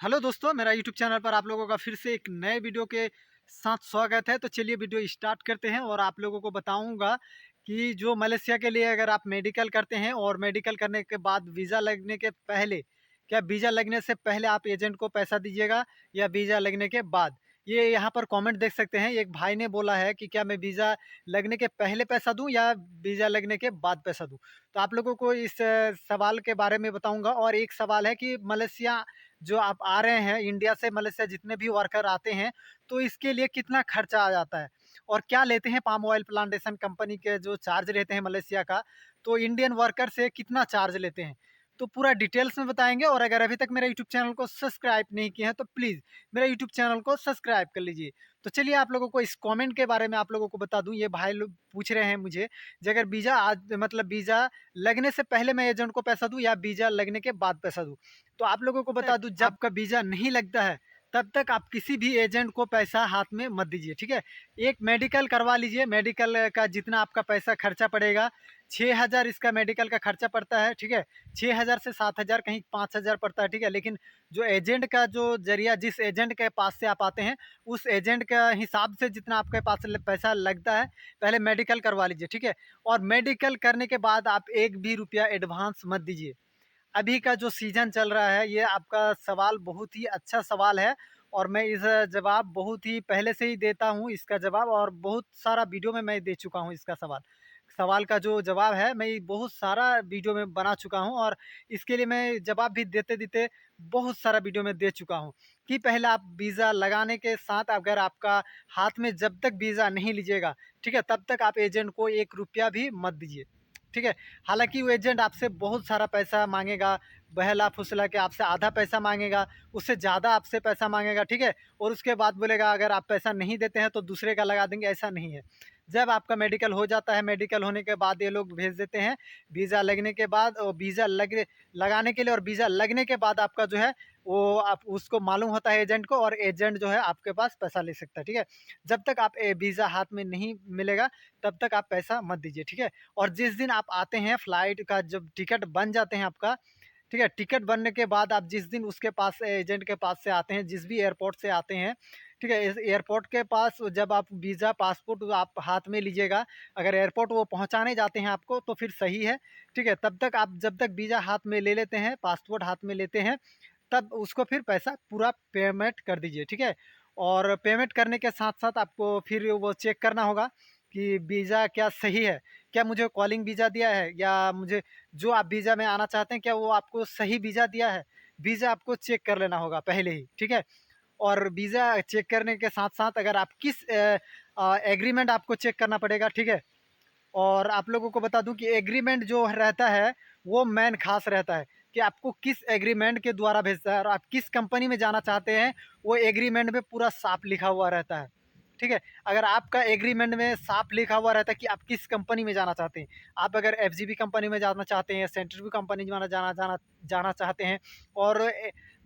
Hello दोस्तों, मेरा YouTube channel पर आप लोगों का फिर से एक नए वीडियो के साथ स्वागत है। तो चलिए वीडियो स्टार्ट करते हैं और आप लोगों को बताऊंगा कि जो मलेशिया के लिए अगर आप मेडिकल करते हैं और मेडिकल करने के बाद वीज़ा लगने के पहले, क्या वीज़ा लगने से पहले आप एजेंट को पैसा दीजिएगा या वीज़ा लगने के बाद। ये यहाँ पर कमेंट देख सकते हैं, एक भाई ने बोला है कि क्या मैं वीज़ा लगने के पहले पैसा दूं या वीज़ा लगने के बाद पैसा दूं। तो आप लोगों को इस सवाल के बारे में बताऊंगा। और एक सवाल है कि मलेशिया जो आप आ रहे हैं, इंडिया से मलेशिया जितने भी वर्कर आते हैं, तो इसके लिए कितना खर्चा आ जाता है और क्या लेते हैं पाम ऑयल प्लांटेशन कंपनी के जो चार्ज रहते हैं मलेशिया का, तो इंडियन वर्कर से कितना चार्ज लेते हैं, तो पूरा डिटेल्स में बताएंगे। और अगर अभी तक मेरा यूट्यूब चैनल को सब्सक्राइब नहीं किया है तो प्लीज़ मेरा यूट्यूब चैनल को सब्सक्राइब कर लीजिए। तो चलिए आप लोगों को इस कमेंट के बारे में आप लोगों को बता दूं। ये भाई लोग पूछ रहे हैं मुझे, कि अगर वीज़ा आज मतलब वीज़ा लगने से पहले मैं एजेंट को पैसा दूं या वीज़ा लगने के बाद पैसा दूं। तो आप लोगों को बता दूं, जब आपका वीज़ा नहीं लगता है तब तक आप किसी भी एजेंट को पैसा हाथ में मत दीजिए, ठीक है। एक मेडिकल करवा लीजिए, मेडिकल का जितना आपका पैसा खर्चा पड़ेगा, 6,000 इसका मेडिकल का खर्चा पड़ता है, ठीक है। 6,000 से 7,000, कहीं 5,000 पड़ता है, ठीक है। लेकिन जो एजेंट का जो जरिया, जिस एजेंट के पास से आप आते हैं, उस एजेंट का हिसाब से जितना आपके पास पैसा लगता है, पहले मेडिकल करवा लीजिए, ठीक है। और मेडिकल करने के बाद आप एक भी रुपया एडवांस मत दीजिए। अभी का जो सीज़न चल रहा है, ये आपका सवाल बहुत ही अच्छा सवाल है और मैं इस जवाब बहुत ही पहले से ही देता हूँ इसका जवाब, और बहुत सारा वीडियो में मैं दे चुका हूँ इसका सवाल। सवाल का जो जवाब है मैं ये बहुत सारा वीडियो में बना चुका हूँ, और इसके लिए मैं जवाब भी देते-देते बहुत सारा वीडियो में दे चुका हूँ कि पहले आप वीज़ा लगाने के साथ अगर आपका हाथ में जब तक वीज़ा नहीं लीजिएगा, ठीक है, तब तक आप एजेंट को 1 रुपया भी मत दीजिए, ठीक है। हालाँकि वो एजेंट आपसे बहुत सारा पैसा माँगेगा, बहला-फुसला के आपसे आधा पैसा माँगेगा, उससे ज़्यादा आपसे पैसा माँगेगा, ठीक है? और उसके बाद बोलेगा अगर आप पैसा नहीं देते हैं तो दूसरे का लगा देंगे, ऐसा नहीं है। जब आपका मेडिकल हो जाता है, मेडिकल होने के बाद ये लोग भेज देते हैं, वीज़ा लगने के बाद, और वीज़ा लगाने के लिए और वीज़ा लगने के बाद आपका जो है वो आप उसको मालूम होता है एजेंट को, और एजेंट जो है आपके पास पैसा ले सकता है, ठीक है? जब तक आप वीज़ा हाथ में नहीं मिलेगा तब तक आप पैसा मत दीजिए, ठीक है? और जिस दिन आप आते हैं, फ्लाइट का जब टिकट बन जाते हैं आपका, ठीक है, टिकट बनने के बाद आप जिस दिन उसके पास एजेंट के पास से आते हैं, जिस भी एयरपोर्ट से आते हैं, ठीक है, इस एयरपोर्ट के पास जब आप वीज़ा पासपोर्ट आप हाथ में लीजिएगा, अगर एयरपोर्ट वो पहुंचाने जाते हैं आपको तो फिर सही है, ठीक है। तब तक आप जब तक वीज़ा हाथ में ले लेते हैं, पासपोर्ट हाथ में लेते हैं, तब उसको फिर पैसा पूरा पेमेंट कर दीजिए, ठीक है। और पेमेंट करने के साथ साथ आपको फिर वो चेक करना होगा कि वीज़ा क्या सही है, क्या मुझे कॉलिंग वीज़ा दिया है, या मुझे जो आप वीज़ा में आना चाहते हैं क्या वो आपको सही वीज़ा दिया है। वीज़ा आपको चेक कर लेना होगा पहले ही, ठीक है। और वीज़ा चेक करने के साथ साथ अगर आप किस एग्रीमेंट आपको चेक करना पड़ेगा, ठीक है। और आप लोगों को बता दूं कि एग्रीमेंट जो रहता है वो मेन खास रहता है, कि आपको किस एग्रीमेंट के द्वारा भेजता है और आप किस कंपनी में जाना चाहते हैं, वो एग्रीमेंट में पूरा साफ लिखा हुआ रहता है, ठीक है। अगर आपका एग्रीमेंट में साफ लिखा हुआ रहता है कि आप किस कंपनी में जाना चाहते हैं, आप अगर एफजीबी कंपनी में जाना चाहते हैं, सेंट्रिफ्यूज कंपनी में जाना जाना जाना चाहते हैं, और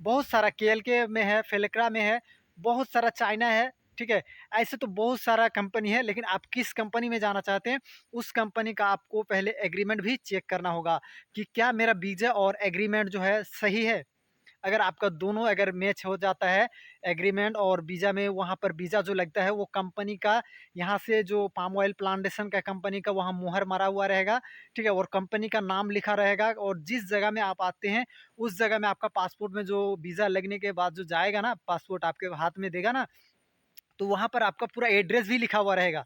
बहुत सारा केएलके में है, फेलिक्रा में है, बहुत सारा चाइना है, ठीक है। ऐसे तो बहुत सारा कंपनी है, लेकिन आप किस कंपनी में जाना चाहते हैं, उस कंपनी का आपको पहले एग्रीमेंट भी चेक करना होगा कि क्या मेरा वीज़ा और एग्रीमेंट जो है सही है। अगर आपका दोनों अगर मैच हो जाता है, एग्रीमेंट और वीज़ा में, वहाँ पर वीज़ा जो लगता है वो कंपनी का, यहाँ से जो पाम ऑयल प्लांटेशन का कंपनी का वहाँ मुहर मारा हुआ रहेगा, ठीक है। और कंपनी का नाम लिखा रहेगा, और जिस जगह में आप आते हैं उस जगह में आपका पासपोर्ट में जो वीज़ा लगने के बाद जो जाएगा ना, पासपोर्ट आपके हाथ में देगा ना, तो वहाँ पर आपका पूरा एड्रेस भी लिखा हुआ रहेगा।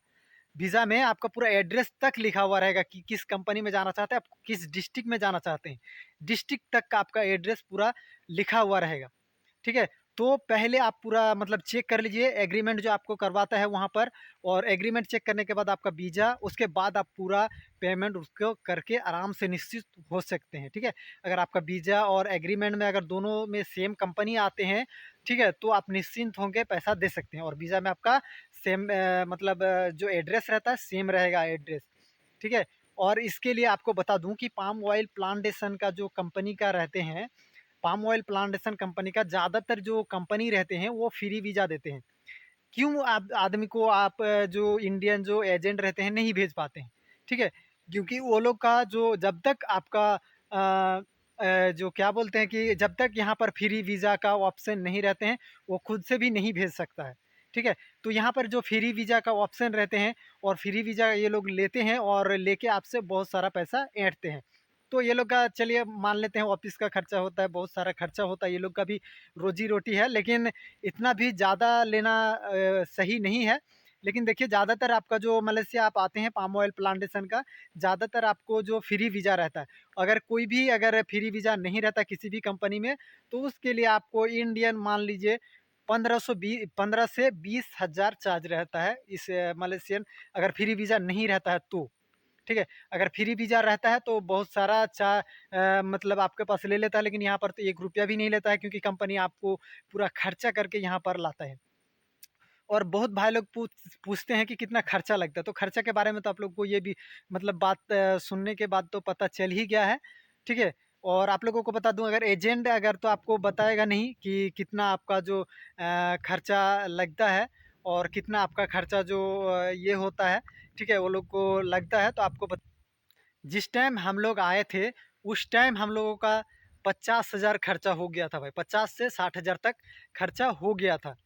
वीज़ा में आपका पूरा एड्रेस तक लिखा हुआ रहेगा कि किस कंपनी में जाना चाहते हैं, आप किस डिस्ट्रिक्ट में जाना चाहते हैं। डिस्ट्रिक्ट तक का आपका एड्रेस पूरा लिखा हुआ रहेगा, ठीक है। तो पहले आप पूरा मतलब चेक कर लीजिए एग्रीमेंट जो आपको करवाता है वहाँ पर, और एग्रीमेंट चेक करने के बाद आपका वीज़ा, उसके बाद आप पूरा पेमेंट उसको करके आराम से निश्चित हो सकते हैं, ठीक है। अगर आपका वीज़ा और एग्रीमेंट में अगर दोनों में सेम कंपनी आते हैं, ठीक है, तो आप निश्चिंत होकर पैसा दे सकते हैं। और वीज़ा में आपका सेम मतलब जो एड्रेस रहता है सेम रहेगा एड्रेस, ठीक है। और इसके लिए आपको बता दूं कि पाम ऑयल प्लांटेशन का जो कंपनी का रहते हैं, पाम ऑयल प्लांटेशन कंपनी का ज़्यादातर जो कंपनी रहते हैं वो फ्री वीज़ा देते हैं। क्यों आप आदमी को आप जो इंडियन जो एजेंट रहते हैं नहीं भेज पाते हैं, ठीक है। क्योंकि वो लोग का जो जब तक आपका जो क्या बोलते हैं कि जब तक यहाँ पर फ्री वीज़ा का ऑप्शन नहीं रहते हैं, वो खुद से भी नहीं भेज सकता है, ठीक है। तो यहाँ पर जो फ्री वीज़ा का ऑप्शन रहते हैं और फ्री वीज़ा ये लोग लेते हैं और लेके आपसे बहुत सारा पैसा ऐंठते हैं। तो ये लोग का चलिए मान लेते हैं ऑफ़िस का खर्चा होता है, बहुत सारा खर्चा होता है, ये लोग का भी रोज़ी-रोटी है, लेकिन इतना भी ज़्यादा लेना सही नहीं है। लेकिन देखिए ज़्यादातर आपका जो मलेशिया आप आते हैं पाम ऑयल प्लांटेशन का, ज़्यादातर आपको जो फ्री वीज़ा रहता है, अगर कोई भी अगर फ्री वीज़ा नहीं रहता किसी भी कंपनी में, तो उसके लिए आपको इंडियन मान लीजिए 15 से 20,000 चार्ज रहता है इस मलेशियन, अगर फ्री वीज़ा नहीं रहता है तो, ठीक है। अगर फ्री वीज़ा रहता है तो बहुत सारा मतलब आपके पास ले लेता है, लेकिन यहाँ पर तो 1 रुपया भी नहीं लेता है, क्योंकि कंपनी आपको पूरा खर्चा करके यहाँ पर लाता है। और बहुत भाई लोग पूछते हैं कि कितना खर्चा लगता है, तो खर्चा के बारे में तो आप लोग को ये भी मतलब बात सुनने के बाद तो पता चल ही गया है, ठीक है। और आप लोगों को बता दूं, अगर एजेंट अगर तो आपको बताएगा नहीं कि कितना आपका जो खर्चा लगता है और कितना आपका खर्चा जो ये होता है, ठीक है, वो लोग को लगता है तो आपको जिस टाइम हम लोग आए थे, उस टाइम हम लोगों का 50,000 खर्चा हो गया था भाई, 50 से 60,000 तक खर्चा हो गया था,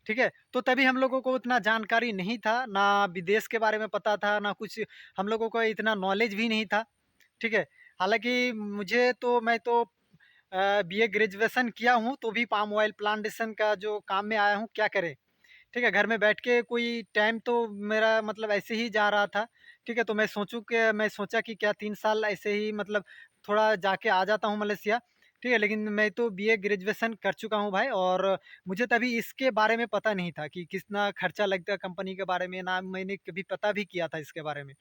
ठीक है। तो तभी हम लोगों को उतना जानकारी नहीं था, ना विदेश के बारे में पता था, ना कुछ हम लोगों को इतना नॉलेज भी नहीं था, ठीक है। हालाँकि मुझे तो मैं तो बीए ग्रेजुएशन किया हूँ, तो भी पाम ऑयल प्लांटेशन का जो काम में आया हूँ, क्या करें? ठीक है, घर में बैठ के कोई टाइम तो मेरा मतलब ऐसे ही जा रहा था, ठीक है। तो मैं सोचा कि क्या 3 साल ऐसे ही मतलब थोड़ा जाके आ जाता हूँ मलेशिया, ठीक है। लेकिन मैं तो बीए ग्रेजुएशन कर चुका हूँ भाई, और मुझे तभी इसके बारे में पता नहीं था कि कितना खर्चा लगता है कंपनी के बारे में, ना मैंने कभी पता भी किया था इसके बारे में,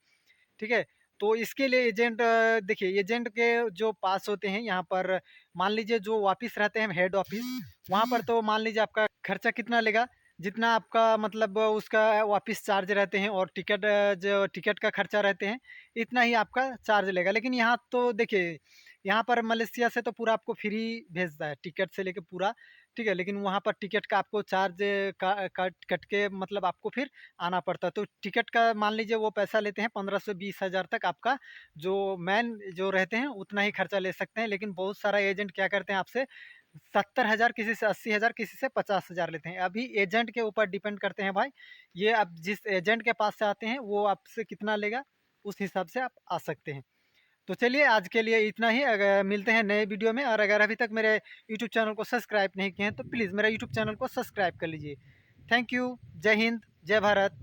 ठीक है। तो इसके लिए एजेंट देखिए एजेंट के जो पास होते हैं यहाँ पर, मान लीजिए जो ऑफिस रहते हैं हेड ऑफिस, वहाँ पर तो मान लीजिए आपका खर्चा कितना लेगा, जितना आपका मतलब उसका ऑफिस चार्ज रहते हैं और टिकट जो टिकट का खर्चा रहते हैं, इतना ही आपका चार्ज लेगा। लेकिन यहाँ तो देखिए, यहाँ पर मलेशिया से तो पूरा आपको फ्री भेजता है, टिकट से लेके पूरा, ठीक है। लेकिन वहाँ पर टिकट का आपको चार्ज कट कट के मतलब आपको फिर आना पड़ता है। तो टिकट का मान लीजिए वो पैसा लेते हैं 15 से 20,000 तक, आपका जो मेन जो रहते हैं उतना ही खर्चा ले सकते हैं। लेकिन बहुत सारा एजेंट क्या करते हैं आपसे 70,000, किसी से 80,000, किसी से 50,000 लेते हैं। अभी एजेंट के ऊपर डिपेंड करते हैं भाई, ये आप जिस एजेंट के पास से आते हैं वो आपसे कितना लेगा, उस हिसाब से आप आ सकते हैं। तो चलिए आज के लिए इतना ही, अगर मिलते हैं नए वीडियो में, और अगर अभी तक मेरे यूट्यूब चैनल को सब्सक्राइब नहीं किए हैं तो प्लीज़ मेरा यूट्यूब चैनल को सब्सक्राइब कर लीजिए। Thank you. जय हिंद, जय भारत।